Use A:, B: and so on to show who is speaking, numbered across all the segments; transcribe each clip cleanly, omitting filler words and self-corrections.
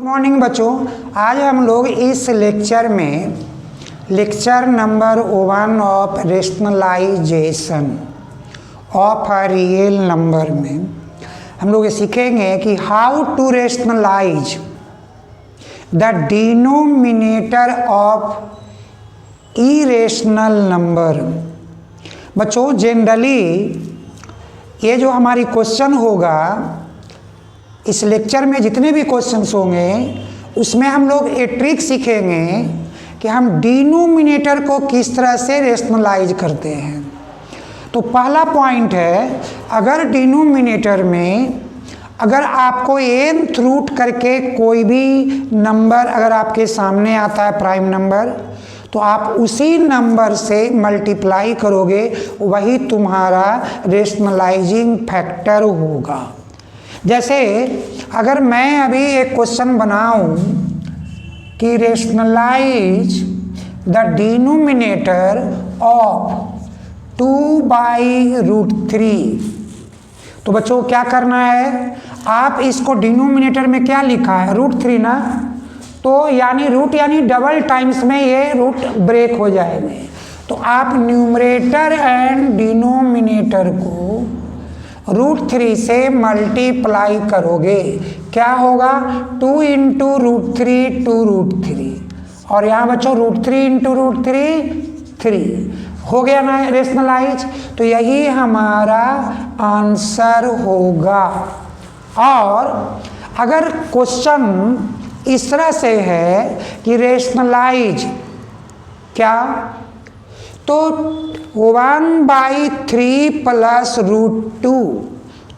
A: Morning बच्चों, आज हम लोग इस लेक्चर में lecture number 1 of rationalisation of a real number में हम लोग ये सीखेंगे कि how to rationalise the denominator of irrational number. बच्चों, जनरली ये जो हमारी क्वेश्चन होगा, इस लेक्चर में जितने भी क्वेश्चंस होंगे उसमें हम लोग एक ट्रिक सीखेंगे कि हम डिनोमिनेटर को किस तरह से रेशनलाइज करते हैं। तो पहला पॉइंट है, अगर डिनोमिनेटर में अगर आपको nth रूट करके कोई भी नंबर अगर आपके सामने आता है प्राइम नंबर, तो आप उसी नंबर से मल्टीप्लाई करोगे, वही तुम्हारा रेशनलाइजिंग फैक्टर होगा। जैसे अगर मैं अभी एक क्वेश्चन बनाऊं कि रेशनलाइज द डिनोमिनेटर ऑफ 2/√3, तो बच्चों क्या करना है, आप इसको डिनोमिनेटर में क्या लिखा है, √3 ना, तो यानी रूट यानी डबल टाइम्स में ये रूट ब्रेक हो जाएंगे। तो आप न्यूमरेटर एंड डिनोमिनेटर को √3 से मल्टीप्लाई करोगे, क्या होगा, 2 × √3 2√3, और यहाँ बच्चों √3 × √3 3 हो गया ना रेशनलाइज। तो यही हमारा आंसर होगा। और अगर क्वेश्चन इस तरह से है कि रेशनलाइज क्या, तो 1/3 + √2,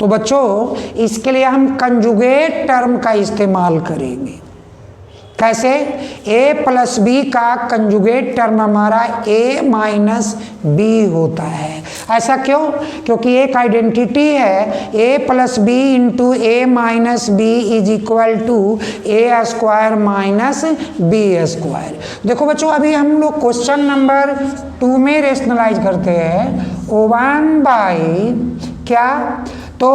A: तो बच्चों इसके लिए हम कंजुगेट टर्म का इस्तेमाल करेंगे। कैसे, a + b का कंजुगेट टर्म हमारा a - b होता है। ऐसा क्यों? क्योंकि एक आइडेंटिटी है, a + b × a - b = a² - b²। देखो बच्चों, अभी हम लोग क्वेश्चन नंबर 2 में रेशनलाइज करते हैं 1/ क्या, तो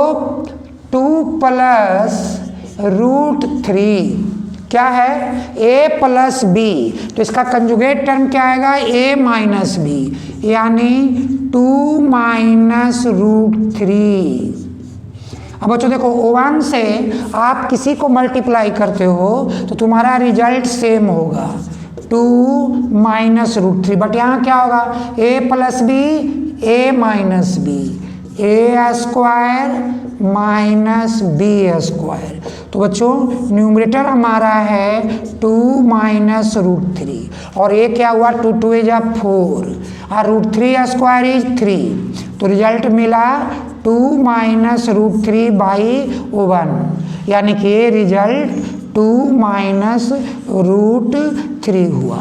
A: 2 + √3 क्या है, a + b, तो इसका कंजुगेट टर्म क्या आएगा, a - b, यानी 2 - √3। अब बच्चों देखो, 1 से आप किसी को मल्टीप्लाई करते हो तो तुम्हारा रिजल्ट सेम होगा, 2 - √3, बट यहाँ क्या होगा, a + b a - b, a² - b²। तो बच्चों न्यूमरेटर हमारा है 2 - √3, और ये क्या हुआ, 2 × 2 = 4, और √3² = 3, तो रिजल्ट मिला 2 - √3/1, यानी कि ये रिजल्ट 2 - √3 हुआ,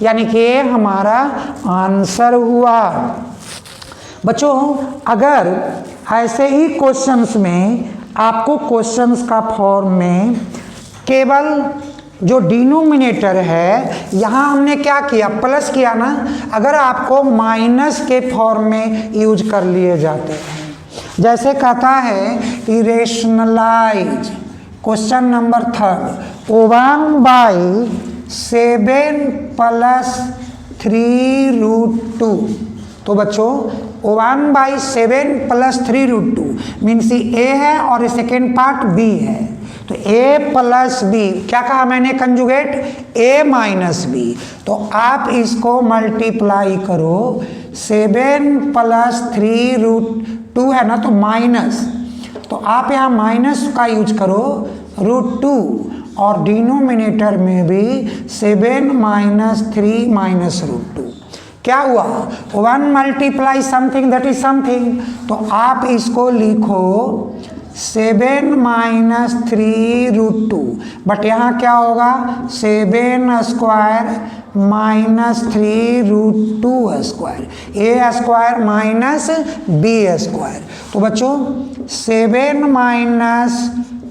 A: यानी कि ये हमारा आंसर हुआ। बच्चों, अगर ऐसे ही क्वेश्चंस में आपको क्वेश्चंस का फॉर्म में केवल जो डिनोमिनेटर है, यहाँ हमने क्या किया, प्लस किया ना, अगर आपको माइनस के फॉर्म में यूज कर लिए जाते हैं, जैसे कहता है कि रेशनलाइज क्वेश्चन नंबर 3 1/7 + 3√2, तो बच्चों 1/7 + 3√2 मीन्स a है और सेकेंड पार्ट b है, तो a + b क्या कहा मैंने, कंजुगेट a - b, तो आप इसको मल्टीप्लाई करो, 7 + 3√2 है ना, तो माइनस, तो आप यहाँ माइनस का यूज करो, √2, और डिनोमिनेटर में भी 7 - 3 - √2, क्या हुआ, 1 × समथिंग दैट इज समथिंग, तो आप इसको लिखो 7 - 3√2, बट यहाँ क्या होगा, 7² - 3√2², a² - b²। तो बच्चों 7 -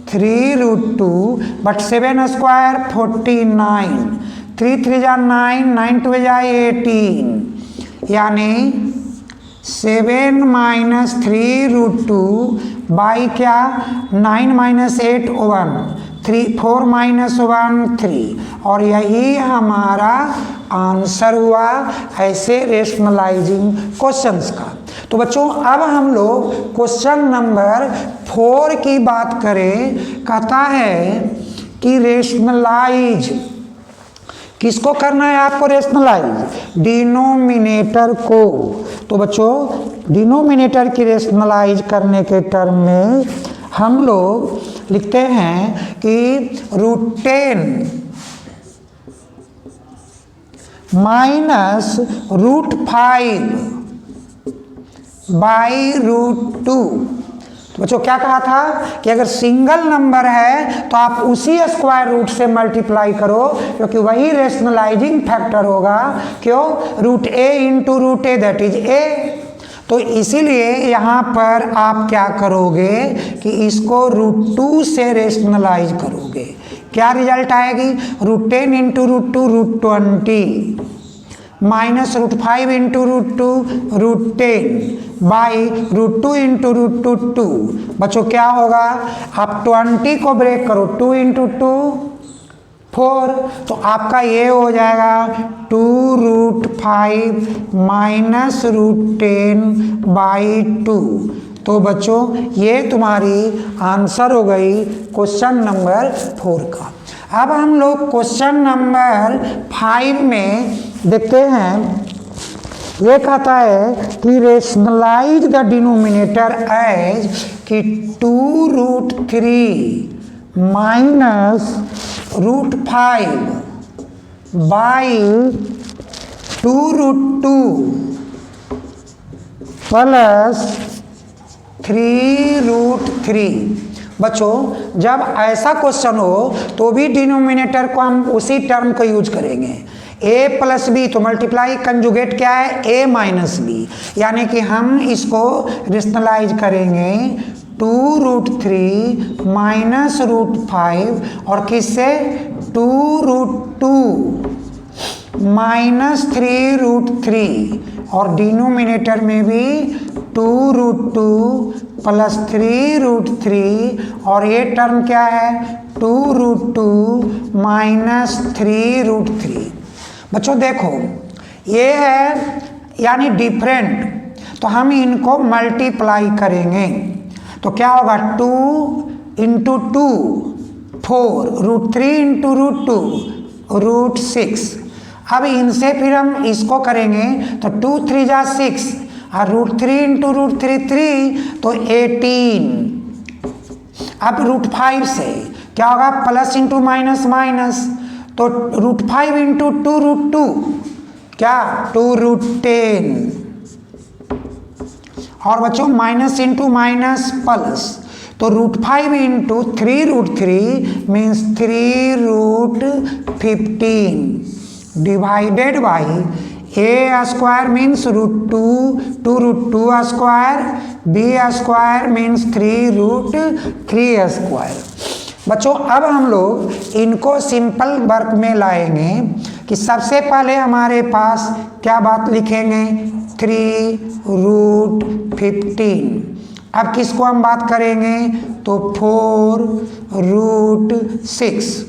A: 3√2, बट 7² 49, 3 × 3 = 9, 9 × 2 = 18, यानी 7 - 3√2 बाई क्या, 9 - 8 1, 4 - 1 3, और यही हमारा आंसर हुआ ऐसे रेशनलाइजिंग क्वेश्चंस का। तो बच्चों अब हम लोग क्वेश्चन नंबर 4 की बात करें। कहता है कि रेशनलाइज, किसको करना है आपको रेशनलाइज? डिनोमिनेटर को। तो बच्चों डिनोमिनेटर की रेशनलाइज करने के टर्म में हम लोग लिखते हैं कि √10 माइनस √5 बाई √2। तो बच्चों क्या कहा था कि अगर सिंगल नंबर है तो आप उसी स्क्वायर रूट से मल्टीप्लाई करो, क्योंकि वही रेशनलाइजिंग फैक्टर होगा। क्यों? √a into √a that is a। तो इसीलिए यहाँ पर आप क्या करोगे कि इसको √2 से रेशनलाइज करोगे। क्या रिजल्ट आएगी? √10 into √2 √20 minus √5 into √2 √10 by √2 into √2 2। बच्चों क्या होगा? आप 20 को ब्रेक करो, 2 इंटू 2 4, तो आपका ये हो जाएगा 2√5 माइनस √10 बाई 2। तो बच्चों ये तुम्हारी आंसर हो गई क्वेश्चन नंबर 4 का। अब हम लोग क्वेश्चन नंबर 5 में देखते हैं। ये कहता है कि रेशनलाइज द डिनोमिनेटर एज कि 2√3 माइनस √5 बाई 2√2 प्लस 3√3। बच्चों जब ऐसा क्वेश्चन हो तो भी डिनोमिनेटर को हम उसी टर्म का यूज करेंगे। a प्लस बी, तो मल्टीप्लाई कंजुगेट क्या है? a माइनस बी, यानी कि हम इसको रेशनलाइज करेंगे 2√3 माइनस √5 और किससे? 2√2 माइनस 3√3, और डिनोमिनेटर में भी 2√2 प्लस 3√3, और ये टर्म क्या है? 2√2 माइनस 3√3। बच्चों देखो ये है यानी डिफरेंट, तो हम इनको मल्टीप्लाई करेंगे तो क्या होगा? 2 इंटू 2 4, √3 इंटू √2 √6। अब इनसे फिर हम इसको करेंगे तो 2 3 जा 6, और √3 इंटू √3 3, तो 18। अब √5 से क्या होगा? प्लस इंटू माइनस माइनस, तो √5 इंटू 2 √2 क्या? 2√10। और बच्चों माइनस इंटू माइनस प्लस, तो √5 into 3√3 means 3√15 divided by a square means √2, 2√2 square, b square means 3√3 square. बच्चों अब हम लोग इनको सिंपल वर्क में लाएंगे कि सबसे पहले हमारे पास क्या बात लिखेंगे? 3√15। अब किसको हम बात करेंगे? तो 4√6,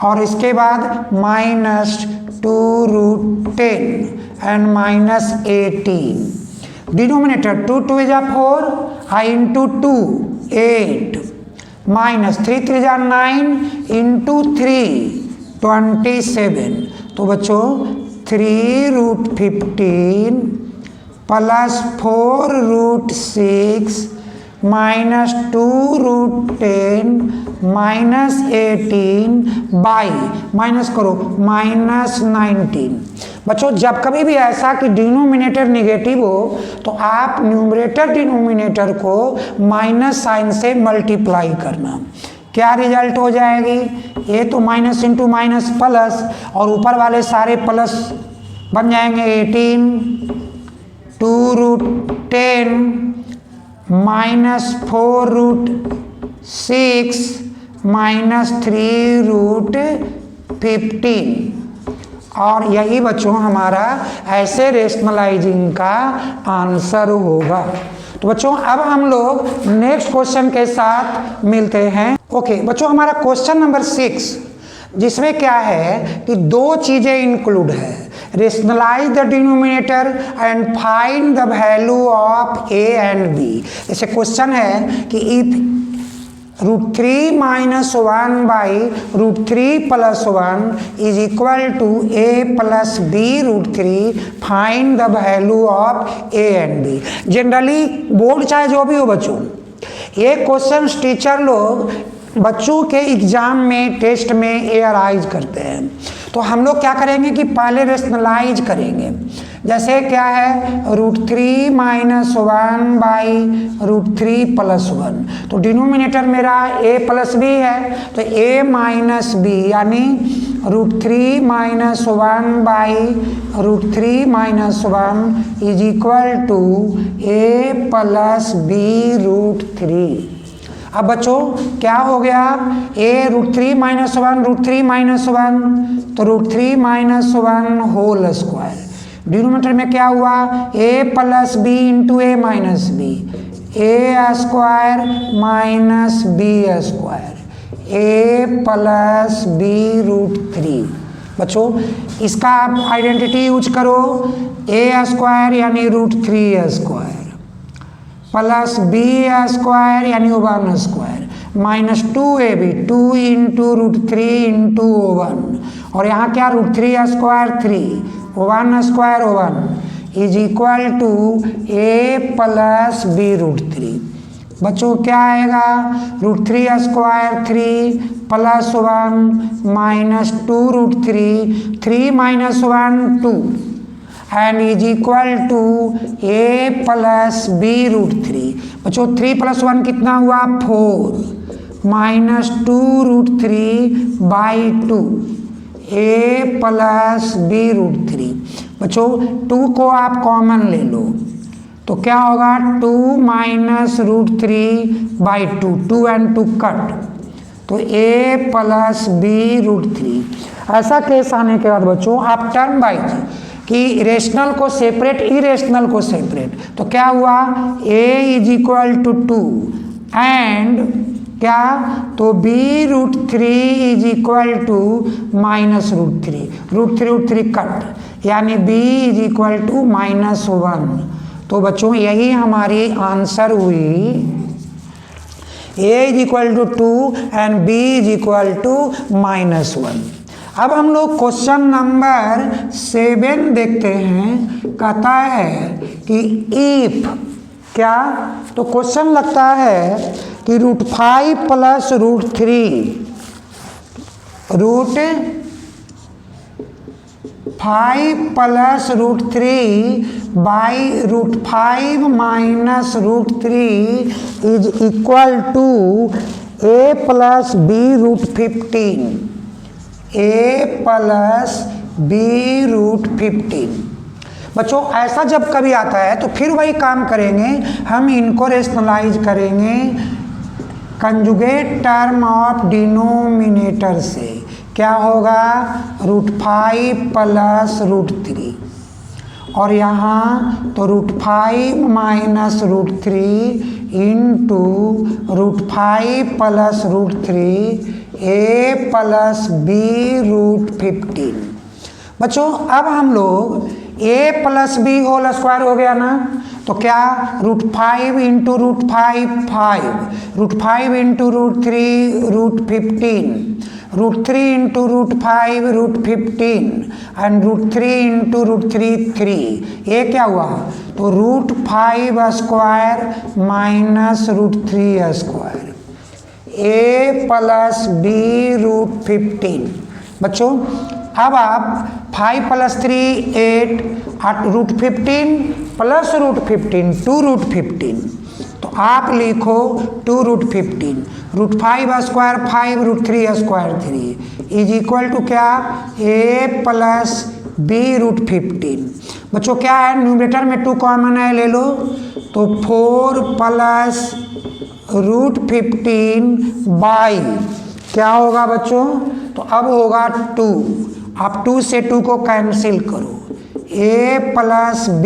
A: और इसके बाद माइनस 2√10 एंड माइनस 18। डिनोमिनेटर 2 2 जा 4, आई इंटू 2 8, माइनस 3 3 जा 9 इंटू 3 27। तो बच्चों 3√15 plus 4√6 minus 2√10 minus 18 by minus करो माइनस 19। बच्चों जब कभी भी ऐसा कि डिनोमिनेटर निगेटिव हो तो आप न्यूमरेटर डिनोमिनेटर को माइनस साइन से मल्टीप्लाई करना। क्या रिजल्ट हो जाएगी? ये तो माइनस इंटू माइनस प्लस, और ऊपर वाले सारे प्लस बन जाएंगे 18, 2√10 माइनस 4√6 माइनस 3√15। और यही बच्चों हमारा ऐसे रेशनलाइजिंग का आंसर होगा। तो बच्चों अब हम लोग नेक्स्ट क्वेश्चन के साथ मिलते हैं। ओके बच्चों, हमारा क्वेश्चन नंबर 6 जिसमें क्या है कि दो चीज़ें इंक्लूड है, rationalise the denominator and find the value of A and B. जैसे क्वेश्चन है कि if √3 - 1 by √3 + 1 is equal to a + b √3, find the value of A and B. Generally board चाहे जो भी हो बच्चों, ये क्वेश्चन टीचर लोग बच्चों के एग्जाम में, टेस्ट में एयराइज करते हैं। तो हम लोग क्या करेंगे कि पहले रेशनलाइज करेंगे। जैसे क्या है, √3 - 1 बाई √3 + 1, तो डिनोमिनेटर मेरा a + b है, तो a - b यानी √3 - 1 by √3 - 1 is equal to a + b √3। अब बच्चों क्या हो गया, a √3 - 1 √3 - 1 तो √3 - 1 होल स्क्वायर। डिनोमिनेटर में क्या हुआ, a + b into a - b, a square minus b square, a + b √3। बच्चों इसका आप आइडेंटिटी यूज करो, a स्क्वायर यानी √3 स्क्वायर प्लस b स्क्वायर यानी 1 square minus 2ab 2 into √3 into 1, और यहाँ क्या √3 square 3 1 square 1 is equal to a + b √3। बच्चों क्या आएगा, √3 square 3 + 1 minus 2 √3 3 - 1 2 and is equal to a + b √3। बच्चों 3 + 1 कितना हुआ, 4 माइनस 2 √3 बाई 2, a + b √3। बच्चों 2 को आप कॉमन ले लो तो क्या होगा, 2 - √3 बाई 2, 2 and 2 कट, तो a + b √3। ऐसा केस आने के बाद बच्चों आप टर्म वाइज कि रेशनल को सेपरेट, इरेशनल को सेपरेट, तो क्या हुआ, a = 2 एंड क्या, तो b √3 = -√3, √3 कट, यानी b = -1। तो बच्चों यही हमारी आंसर हुई, a = 2 एंड b = -1। अब हम लोग क्वेश्चन नंबर 7 देखते हैं। कहता है कि इफ क्या, तो क्वेश्चन लगता है कि √5 + √3 √5 + √3 by √5 - √3 is equal to a + b √15, a + b √15। बच्चों ऐसा जब कभी आता है तो फिर वही काम करेंगे, हम इनको रेशनलाइज करेंगे कंजुगेट टर्म ऑफ डिनोमिनेटर से। क्या होगा, √5 + √3, और यहाँ तो √5 - √3 इंटू √5 + √3 a + b √15। बच्चों अब हम लोग a + b होल स्क्वायर हो गया ना, तो क्या √5 into √5 5, √5 into √3 √15, √3 into √5 √15 and √3 into √3 3। ये क्या हुआ, तो √5 square minus √3 square, a + b √15। बच्चों अब आप 5 + 3 8 √15 + √15 2 √15, तो आप लिखो 2 √15, √5 square 5 √3 square 3 is equal to क्या, a + b √15। बच्चों क्या है, न्यूमरेटर में 2 कॉमन है, ले लो, तो 4 + √15 बाई क्या होगा बच्चों, तो अब होगा 2, आप 2 से 2 को कैंसिल करो, a + b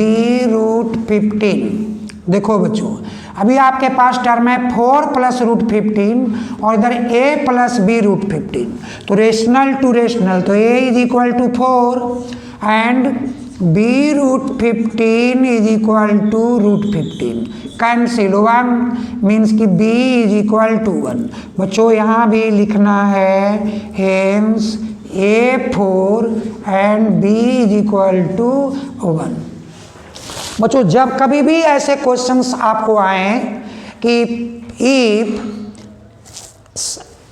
A: √15 देखो बच्चों, अभी आपके पास टर्म है 4 प्लस रूट 15 और इधर a प्लस बी रूट 15। तो रेशनल टू रेशनल, तो a is equal to 4 and b root 15 is equal to root 15। Cancel 1 means कि b इज इक्वल टू 1। बच्चों यहाँ भी लिखना है hence a4 and b is equal to 1। बच्चों जब कभी भी ऐसे क्वेश्चंस आपको आए कि if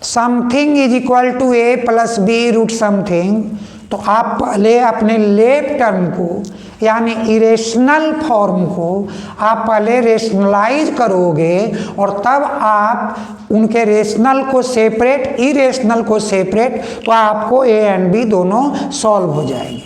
A: something is equal to a plus b root something, तो आप पहले अपने लेफ्ट टर्म को यानी इरेशनल फॉर्म को आप पहले रेशनलाइज करोगे और तब आप उनके रेशनल को सेपरेट, इरेशनल को सेपरेट, तो आपको a एंड b दोनों सॉल्व हो जाएंगे।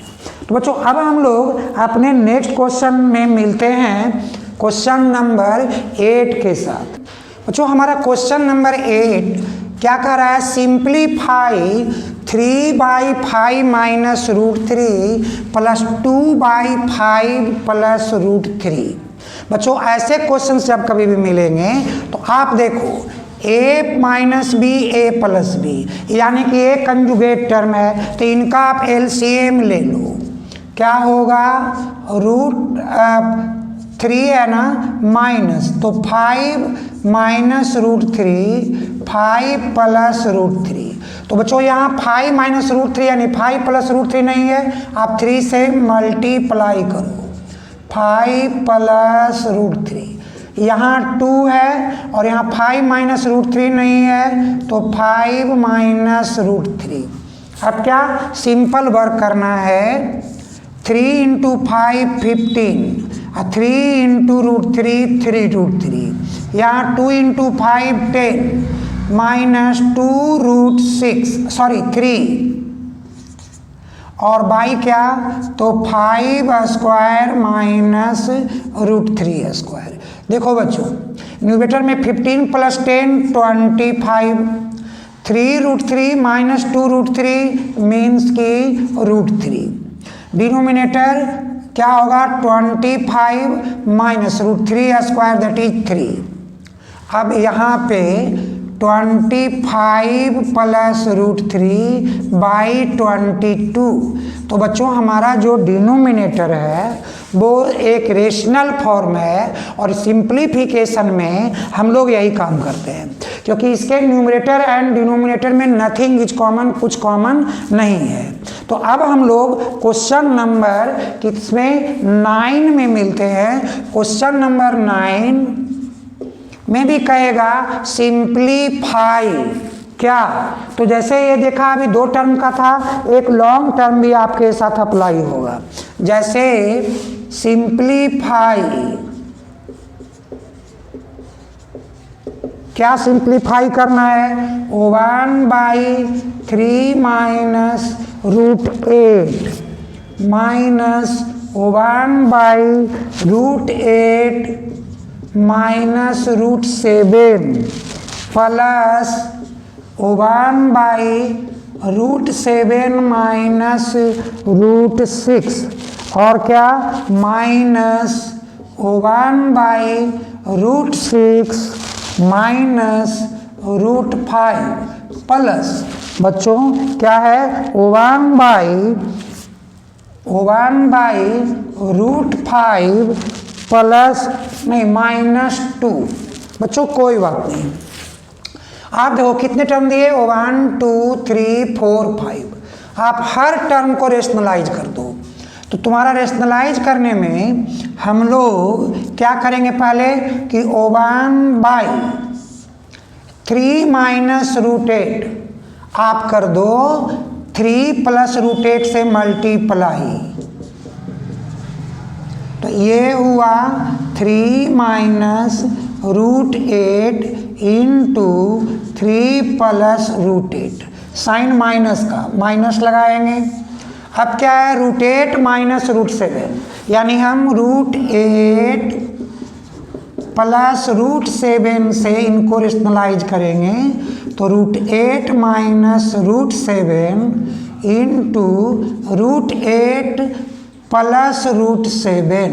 A: तो बच्चों अब हम लोग अपने नेक्स्ट क्वेश्चन में मिलते हैं क्वेश्चन नंबर 8 के साथ। बच्चों हमारा क्वेश्चन नंबर 8 क्या कर रहा है, simplify 3/5 minus root 3 plus 2/5 plus root 3। बच्चों ऐसे क्वेश्चन जब कभी भी मिलेंगे तो आप देखो a minus b a plus b, यानी कि एक कंजुगेट टर्म है तो इनका आप एलसीएम ले लो। क्या होगा, रूट 3 है ना माइनस, तो 5 माइनस रूट 3 5 प्लस रूट 3। तो बच्चों यहाँ 5 माइनस रूट 3 यानी 5 प्लस रूट 3 नहीं है, आप 3 से मल्टीप्लाई करो, 5 प्लस रूट 3। यहाँ 2 है और यहाँ 5 माइनस रूट 3 नहीं है, तो 5 माइनस रूट 3। अब क्या सिंपल वर्क करना है, 3 इंटू 5 15 और 3 इंटू रूट 3 3 रूट 3। यहाँ 2 इंटू 5 10 माइनस 2 रूट 3 और बाई क्या, तो 5 स्क्वायर माइनस रूट 3 स्क्वायर। देखो बच्चों न्यूमरेटर में 15 plus 10 25, 3 root 3 minus 2 root 3 means की रूट 3। डिनोमिनेटर क्या होगा, 25 minus root 3 square that is 3। अब यहाँ पे 25 प्लस रूट 3 बाई 22। तो बच्चों हमारा जो डिनोमिनेटर है वो एक रेशनल फॉर्म है और सिंप्लीफिकेशन में हम लोग यही काम करते हैं, क्योंकि इसके न्यूमरेटर एंड डिनोमिनेटर में नथिंग इज कॉमन, कुछ कॉमन नहीं है। तो अब हम लोग क्वेश्चन नंबर किसमें 9 में मिलते हैं। क्वेश्चन नंबर 9 में भी कहेगा सिंप्लीफाई क्या, तो जैसे ये देखा अभी 2 टर्म का था, एक लॉन्ग टर्म भी आपके साथ अप्लाई होगा। जैसे सिंप्लीफाई, क्या सिंप्लीफाई करना है, 1/3 minus root 8 minus 1/√8 minus root 7 plus 1/√7 minus root 6 और क्या माइनस 1/√6 माइनस रूट 5 प्लस बच्चों क्या है 1/√5 प्लस नहीं -2। बच्चों कोई बात नहीं, आप देखो कितने टर्म दिए 1 2 3 4 5। आप हर टर्म को रेशनलाइज कर दो। तो तुम्हारा रेशनलाइज करने में हम लोग क्या करेंगे पहले कि 1/3 माइनस रूट 8 आप कर दो 3 प्लस रूट 8 से मल्टीप्लाई, तो ये हुआ 3 minus root 8 into 3 plus root 8। Sign minus का माइनस लगाएंगे। अब क्या है √8 माइनस रूट 7, यानी हम √8 प्लस रूट 7 से इनको रेशनलाइज करेंगे, तो √8 minus root 7 into √8 plus root 7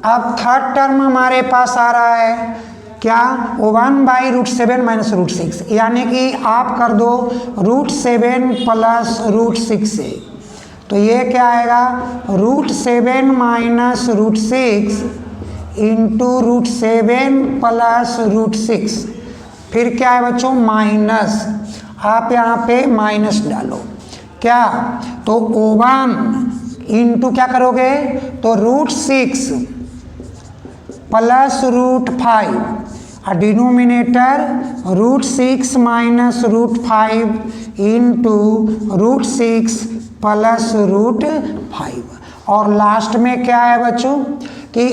A: अब थर्ड टर्म हमारे पास आ रहा है क्या, 1/√7 माइनस √6, यानी कि आप कर दो √7 प्लस √6 से, तो ये क्या आएगा √7 माइनस √6 इंटू √7 प्लस √6, फिर क्या है बच्चों माइनस, आप यहाँ पे माइनस डालो क्या, तो 1 इंटू क्या करोगे तो √6 प्लस √5 और डिनोमिनेटर √6 माइनस √5 इंटू √6 प्लस √5, और लास्ट में क्या है बच्चों कि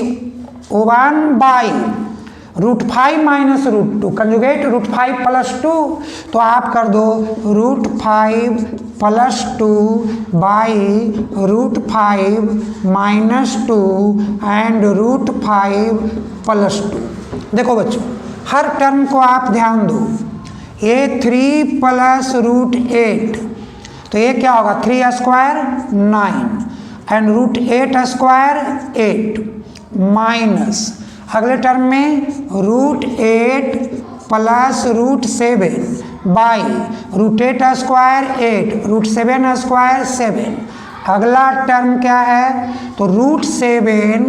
A: 1/√5 माइनस √2, कंजुगेट √5 प्लस 2, तो आप कर दो √5 प्लस 2 √5 माइनस 2 एंड √5 प्लस 2। देखो बच्चों हर टर्म को आप ध्यान दो, ये 3 प्लस √8, तो ये क्या होगा 3 स्क्वायर 9 एंड √8 स्क्वायर 8 माइनस अगले टर्म में √8 प्लस √7 बाई √8 स्क्वायर 8 √7 स्क्वायर 7, अगला टर्म क्या है तो √7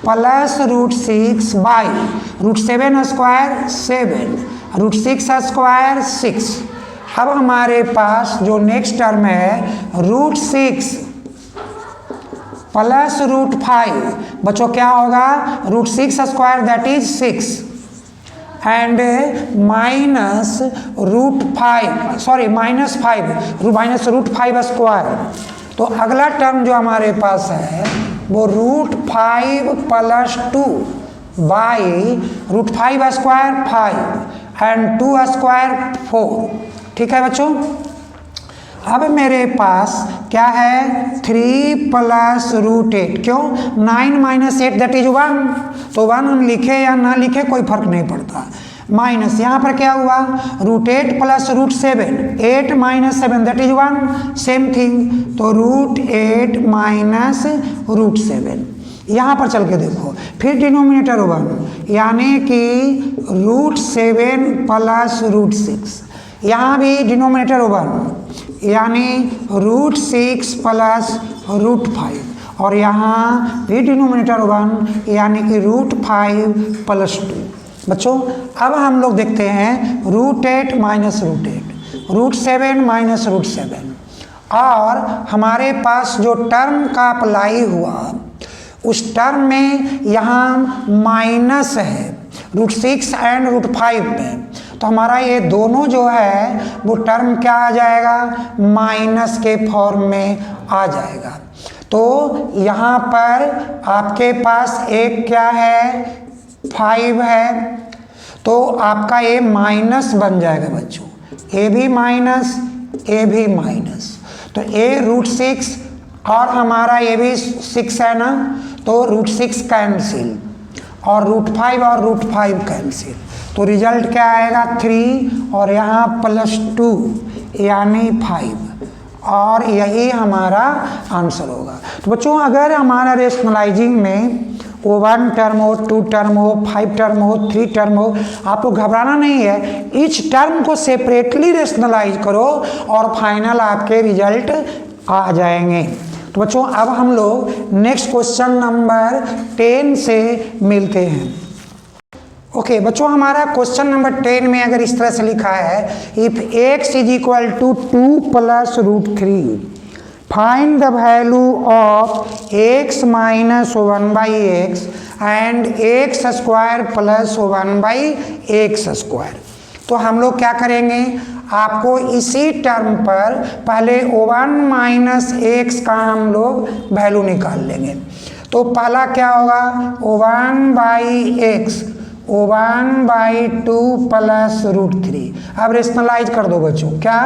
A: प्लस √6 बाई √7 स्क्वायर 7 √6 स्क्वायर 6। अब हमारे पास जो नेक्स्ट टर्म है √6 प्लस √5, बच्चों क्या होगा √6 square that is 6 and minus √5 sorry minus 5 minus √5 square, तो अगला टर्म जो हमारे पास है वो √5 plus 2 by √5 square 5 and 2 square 4। ठीक है बच्चों, अब मेरे पास क्या है 3 प्लस √8, क्यों 9 माइनस 8 दैट इज 1, तो 1 हम लिखे या ना लिखे कोई फर्क नहीं पड़ता, माइनस यहाँ पर क्या हुआ √8 plus √7 8 minus 7 that is 1 same thing, तो √8 माइनस √7, यहाँ पर चल के देखो फिर डिनोमिनेटर 1 यानी कि √7 प्लस √6, यहाँ भी डिनोमिनेटर 1 यानी √6 प्लस √5 और यहाँ भी डिनोमिनेटर 1 यानी कि √5 प्लस 2। बच्चों अब हम लोग देखते हैं √8 माइनस √8 √7 माइनस √7, और हमारे पास जो टर्म का अप्लाई हुआ उस टर्म में यहाँ माइनस है √6 एंड √5 में, तो हमारा ये दोनों जो है वो टर्म क्या आ जाएगा माइनस के फॉर्म में आ जाएगा। तो यहाँ पर आपके पास एक क्या है 5 है, तो आपका ये माइनस बन जाएगा बच्चों, ए भी माइनस ए भी माइनस, तो ए √6 और हमारा ये भी 6 है ना, तो √6 कैंसिल और √5 और √5 कैंसिल, तो रिजल्ट क्या आएगा 3 और यहाँ प्लस 2 यानी 5, और यही हमारा आंसर होगा। तो बच्चों अगर हमारा रेशनलाइजिंग में वो 1 टर्म हो 2 टर्म हो 5 टर्म हो 3 टर्म हो, आपको घबराना नहीं है, ईच टर्म को सेपरेटली रेशनलाइज करो और फाइनल आपके रिजल्ट आ जाएंगे। तो बच्चों अब हम लोग नेक्स्ट क्वेश्चन नंबर 10 से मिलते हैं। ओके बच्चों हमारा क्वेश्चन नंबर 10 में अगर इस तरह से लिखा है if x is equal to 2 plus √3 find the value of x minus 1/x and x square plus 1/x square. तो हम लोग क्या करेंगे, आपको इसी टर्म पर पहले 1 माइनस x का हम लोग वैल्यू निकाल लेंगे। तो पहला क्या होगा 1/x 1/2 प्लस √3। अब रेशनलाइज कर दो बच्चों, क्या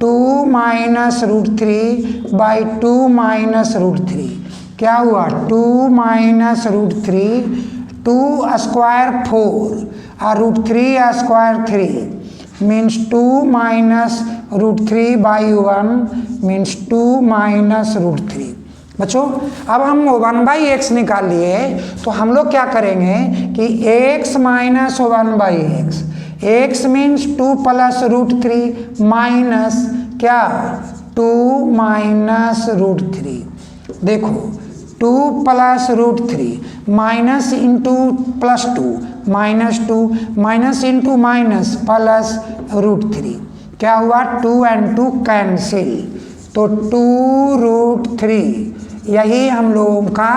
A: 2 माइनस √3 2 माइनस √3 क्या हुआ 2 माइनस √3 2 स्क्वायर 4 और √3 square 3 means 2 minus √3/1 means 2 minus √3 बच्चों अब हम 1/x निकाल लिए, तो हम लोग क्या करेंगे कि x minus 1/x, x means 2 plus √3 minus क्या 2 माइनस √3। देखो 2 plus √3 minus into plus 2 minus 2 minus into minus plus √3, क्या हुआ 2 and 2 कैंसिल, तो 2√3, यही हम लोगों का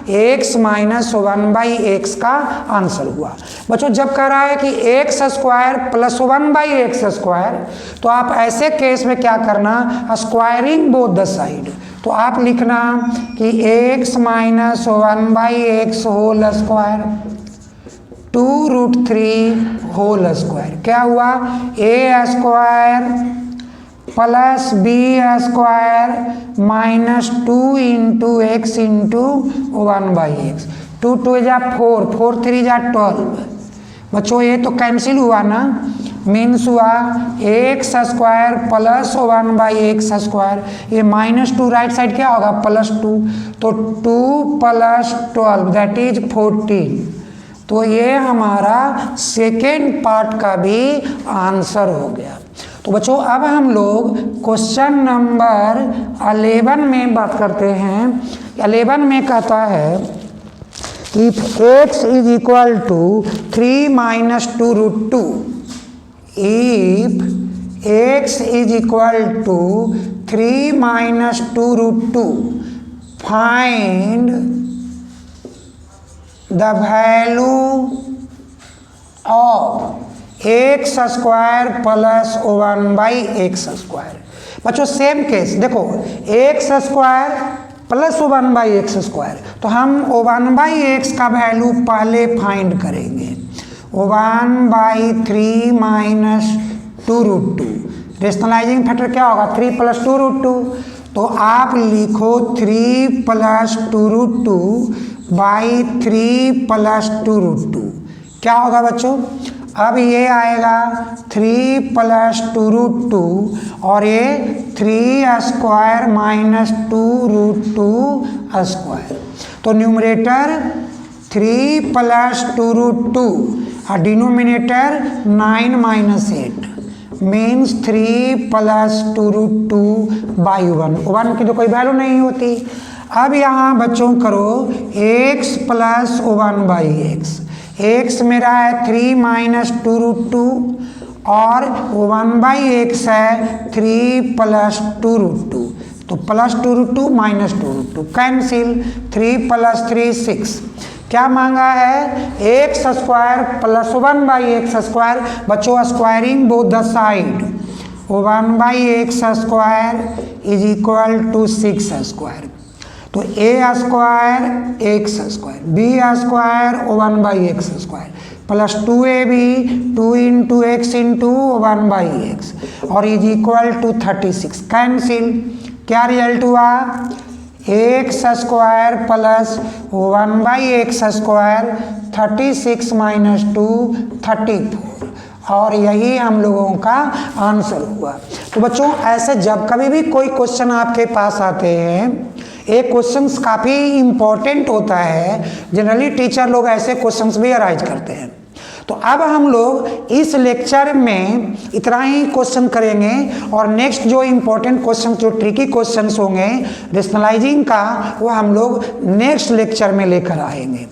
A: x माइनस 1/x का आंसर हुआ। बच्चों जब कह रहा है कि x square plus 1/x square, तो आप ऐसे केस में क्या करना, स्क्वायरिंग बोथ द साइड, तो आप लिखना कि x minus 1/x whole square 2√3 whole square, क्या हुआ a square plus b square minus 2 into x into 1/x, 2 2 जा 4, 4 3 जा 12। बच्चों ये तो कैंसिल हुआ ना, मीन्स हुआ x square plus 1/x square, ये -2 राइट साइड क्या होगा +2, तो 2 प्लस 12 दैट इज 14। तो ये हमारा सेकेंड पार्ट का भी आंसर हो गया। तो बच्चों अब हम लोग क्वेश्चन नंबर 11 में बात करते हैं। 11 में कहता है if x is equal to 3 minus 2√2, if x is equal to 3 minus 2√2, find the value of x square plus 1/x square. बच्चों सेम केस देखो, x square plus 1/x square, तो हम 1/x का वैल्यू पहले फाइंड करेंगे। 1/3 minus 2√2, rationalising factor क्या होगा 3 plus 2√2, तो आप लिखो 3 प्लस 2√2/3 प्लस 2√2, क्या होगा बच्चों, अब ये आएगा 3 प्लस 2√2 और ये 3 स्क्वायर माइनस 2√2 स्क्वायर, तो न्यूमरेटर 3 प्लस 2√2 और डिनोमिनेटर 9 माइनस 8 मीन्स 3 प्लस 2√2/1, 1 की तो कोई वैल्यू नहीं होती। अब यहाँ बच्चों करो x प्लस 1/x, x मेरा है 3 माइनस 2√2 और 1/x है 3 प्लस 2√2, तो प्लस 2√2 माइनस 2√2 कैंसिल, 3 प्लस 3 6, क्या मांगा है x square plus 1/x square. बच्चों squaring both the side, 1/x square is equal to 6 square, तो a square x square, b square 1/x square plus 2ab 2 into x into 1/x और is equal to 36 cancel, क्या result हुआ x square plus 1/x square 36 minus 2 34, और यही हम लोगों का answer हुआ। तो बच्चों ऐसे जब कभी भी कोई क्वेश्चन आपके पास आते हैं, एक क्वेश्चंस काफ़ी इम्पोर्टेंट होता है, जनरली टीचर लोग ऐसे क्वेश्चंस भी अराइज करते हैं। तो अब हम लोग इस लेक्चर में इतना ही क्वेश्चन करेंगे और नेक्स्ट जो इम्पोर्टेंट क्वेश्चन, जो ट्रिकी क्वेश्चंस होंगे रेशनलाइजिंग का, वो हम लोग नेक्स्ट लेक्चर में लेकर आएंगे।